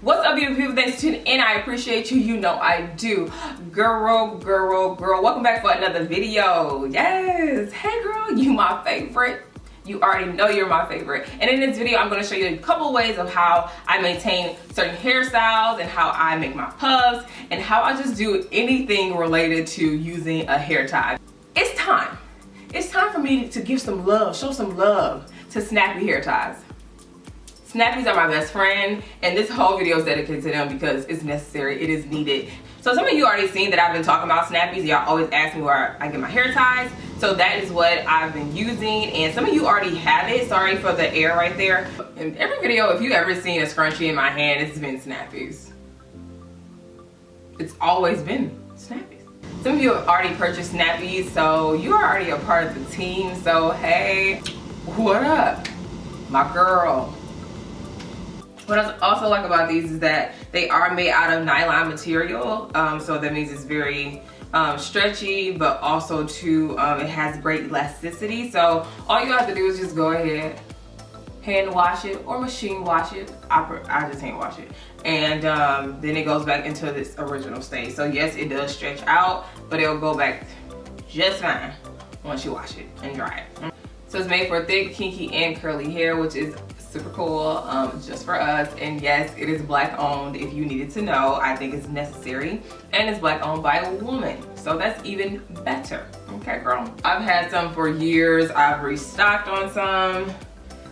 What's up, beautiful people? Thanks for tuning in. I appreciate you. You know I do. Girl. Welcome back for another video. Yes. Hey, girl. You my favorite. You already know you're my favorite. And in this video, I'm going to show you a couple of ways of how I maintain certain hairstyles and how I make my puffs and how I just do anything related to using a hair tie. It's time. It's time for me to give some love, show some love to Snappee hair ties. Snappees are my best friend, and this whole video is dedicated to them because it's necessary, it is needed. So some of you already seen that I've been talking about Snappees. Y'all always ask me where I get my hair ties. So that is what I've been using, and some of you already have it. Sorry for the air right there. In every video, if you ever seen a scrunchie in my hand, it's been Snappees. It's always been Snappees. Some of you have already purchased Snappees, so you're already a part of the team. So hey, what up, my girl? What I also like about these is that they are made out of nylon material, so that means it's very stretchy, but also too it has great elasticity. So all you have to do is just go ahead, hand wash it or machine wash it. I just hand wash it, and then it goes back into this original state. So yes, it does stretch out, but it'll go back just fine once you wash it and dry it. So it's made for thick, kinky, and curly hair, which is super cool, just for us. And yes, it is black owned, if you needed to know. I think it's necessary, and it's black owned by a woman, so that's even better. Okay, girl. I've had some for years. I've restocked on some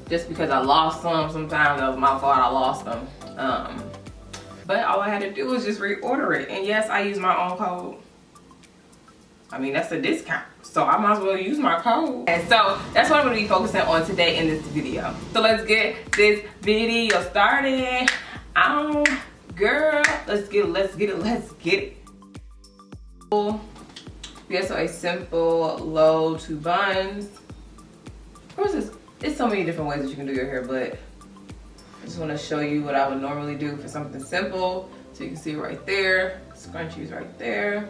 just because I lost some. Sometimes that was my fault, I lost them, but all I had to do was just reorder it. And yes, I use my own code. I mean, that's a discount, so I might as well use my code. And so that's what I'm gonna be focusing on today in this video. So let's get this video started. Girl, let's get it. Yeah, so a simple low two buns. Of course, it's so many different ways that you can do your hair, but I just wanna show you what I would normally do for something simple. So you can see right there, scrunchies right there.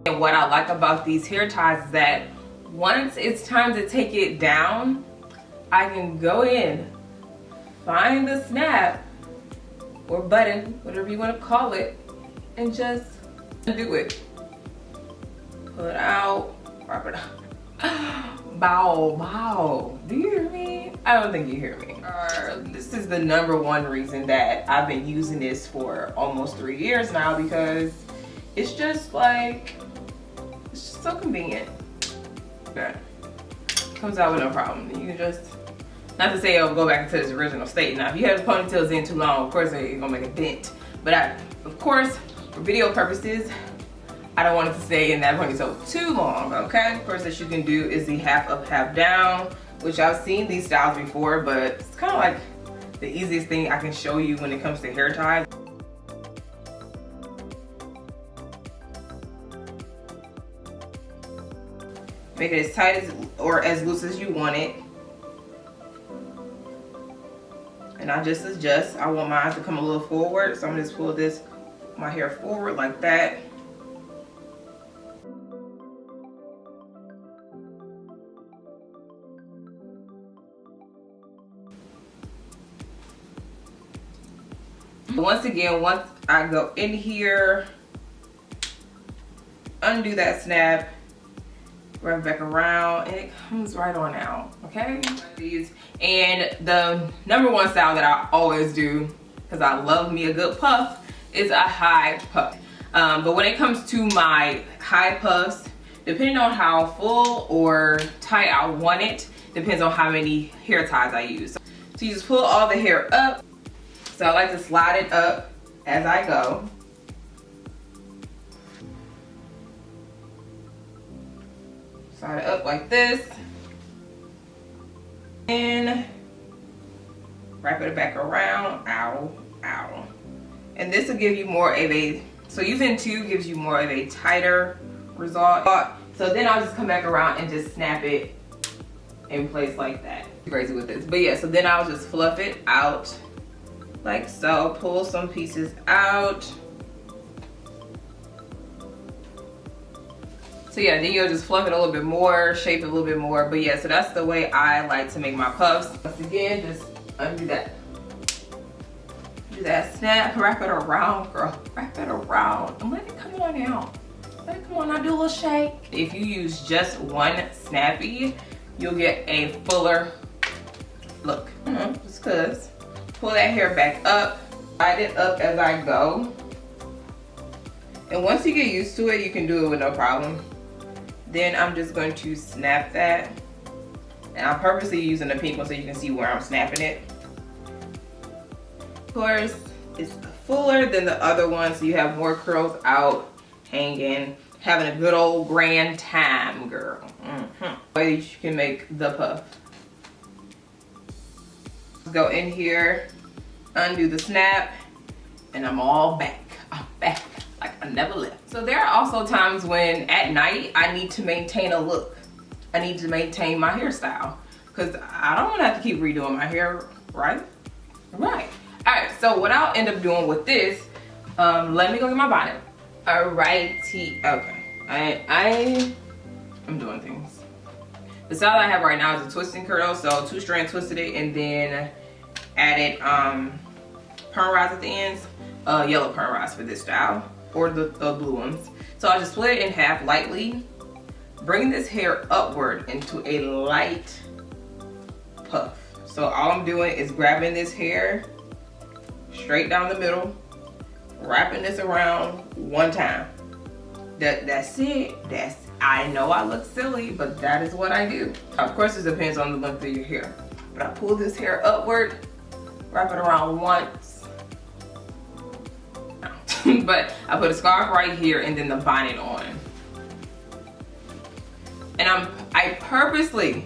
And what I like about these hair ties is that once it's time to take it down, I can go in, find the snap or button, whatever you want to call it, and just do it. Pull it out, wrap it up. Bow. Do you hear me? I don't think you hear me. This is the #1 reason that I've been using this for almost 3 years now, because it's just like, it's just so convenient. Okay. Comes out with no problem. You can just, not to say it'll go back into its original state. Now, if you have the ponytails in too long, of course you're gonna make a dent. But of course, for video purposes, I don't want it to stay in that ponytail too long, okay? Of course, what you can do is the half up, half down, which I've seen these styles before, but it's kind of like the easiest thing I can show you when it comes to hair ties. Make it as tight as or as loose as you want it. And I just adjust. I want mine to come a little forward, so I'm gonna just pull my hair forward like that. Once again, once I go in here, undo that snap, wrap back around, and it comes right on out, okay? And the #1 style that I always do, because I love me a good puff, is a high puff. But when it comes to my high puffs, depending on how full or tight I want it, depends on how many hair ties I use. So you just pull all the hair up. So I like to slide it up as I go. Slide it up like this, and wrap it back around. Ow. And this will give you more of a, so using 2 gives you more of a tighter result. So then I'll just come back around and just snap it in place like that. Crazy with this, but yeah, so then I'll just fluff it out like so, pull some pieces out. So yeah, then you'll just fluff it a little bit more, shape it a little bit more. But yeah, so that's the way I like to make my puffs. Once again, just Undo that. Do that snap, wrap it around, girl. Wrap it around and let it come on out. Let it come on out, do a little shake. If you use just one Snappee, you'll get a fuller look. Just cause. Pull that hair back up, slide it up as I go. And once you get used to it, you can do it with no problem. Then I'm just going to snap that. And I'm purposely using the pink one so you can see where I'm snapping it. Of course, it's fuller than the other one, so you have more curls out, hanging, having a good old grand time, girl. Way you can make the puff. Go in here, undo the snap, and I'm all back. I'm back like I never left. So there are also times when at night I need to maintain a look. I need to maintain my hairstyle because I don't want to have to keep redoing my hair, right? Right. All right, so what I'll end up doing with this, let me go get my bonnet. Alrighty, okay. I'm doing things. The style I have right now is a twisting curl, so 2-strand twisted it and then added perm rods at the ends, yellow perm rods for this style, or the blue ones. So I just split it in half lightly, bring this hair upward into a light puff. So all I'm doing is grabbing this hair straight down the middle, wrapping this around one time. That's it. I know I look silly, but that is what I do. Of course, it depends on the length of your hair. But I pull this hair upward, wrap it around once. But I put a scarf right here and then the bonnet on. And I purposely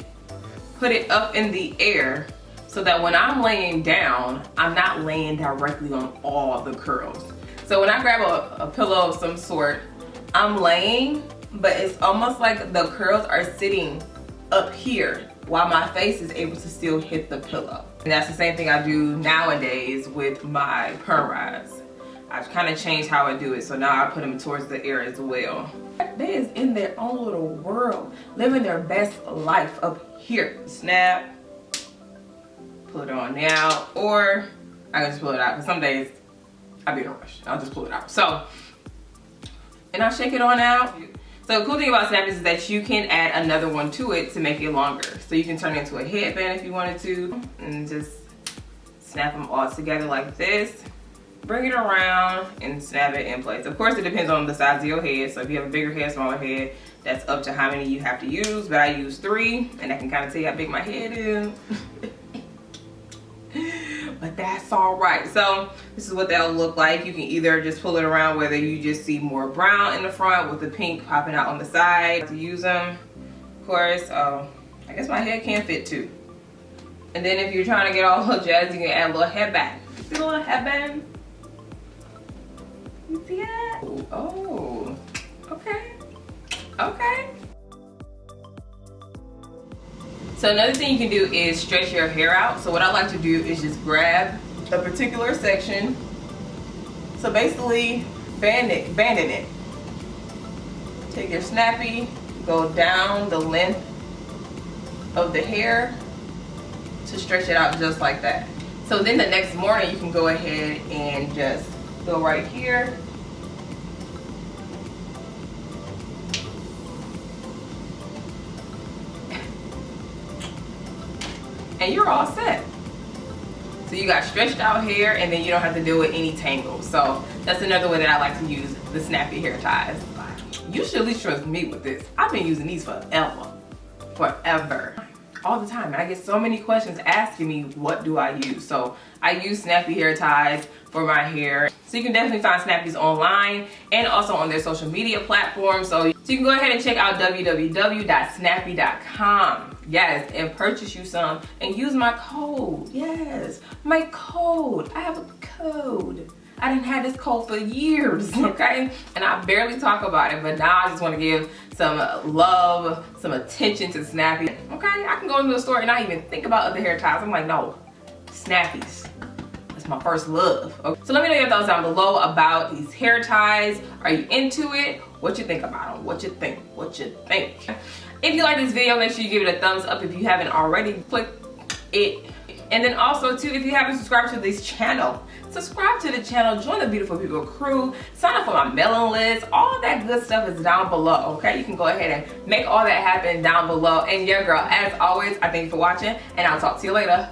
put it up in the air so that when I'm laying down, I'm not laying directly on all the curls. So when I grab a pillow of some sort, I'm laying, but it's almost like the curls are sitting up here while my face is able to still hit the pillow. And that's the same thing I do nowadays with my perm rods. I've kind of changed how I do it, so now I put them towards the air as well. They is in their own little world, living their best life up here. Snap, pull it on now, or I can just pull it out, because some days I'll be in a rush. I'll just pull it out. So, and I'll shake it on out. So the cool thing about Snappees is that you can add another one to it to make it longer. So you can turn it into a headband if you wanted to, and just snap them all together like this. Bring it around and snap it in place. Of course, it depends on the size of your head. So if you have a bigger head, smaller head, that's up to how many you have to use. But I use 3, and I can kind of tell you how big my head is. But that's all right. So this is what that'll look like. You can either just pull it around, whether you just see more brown in the front with the pink popping out on the side to use them. Of course, I guess my head can fit too. And then if you're trying to get all jazzy, you can add a little headband. See a little headband? You see that? Oh, okay, okay. So another thing you can do is stretch your hair out. So what I like to do is just grab a particular section. So basically, banding it. Take your Snappee, go down the length of the hair to stretch it out just like that. So then the next morning you can go ahead and just go right here. And you're all set. So you got stretched out hair and then you don't have to deal with any tangles. So that's another way that I like to use the Snappee hair ties. You should at least trust me with this. I've been using these forever. All the time. And I get so many questions asking me, what do I use? So I use Snappee hair ties for my hair. So you can definitely find Snappees online and also on their social media platforms. So you can go ahead and check out www.snappee.com. Yes, and purchase you some and use my code. Yes, my code. I have a code. I didn't have this code for years, okay? And I barely talk about it, but now I just want to give some love, some attention to Snappee. Okay, I can go into the store and not even think about other hair ties. I'm like, no, Snappees. That's my first love. Okay. So let me know your thoughts down below about these hair ties. Are you into it? What you think about them? What you think? What you think? If you like this video, make sure you give it a thumbs up if you haven't already. Click it And then also too, if you haven't subscribed to this channel, subscribe to the channel, join the Beautiful People crew, sign up for my mailing list. All that good stuff is down below, okay? You can go ahead and make all that happen down below. And yeah, girl, as always, I thank you for watching, and I'll talk to you later.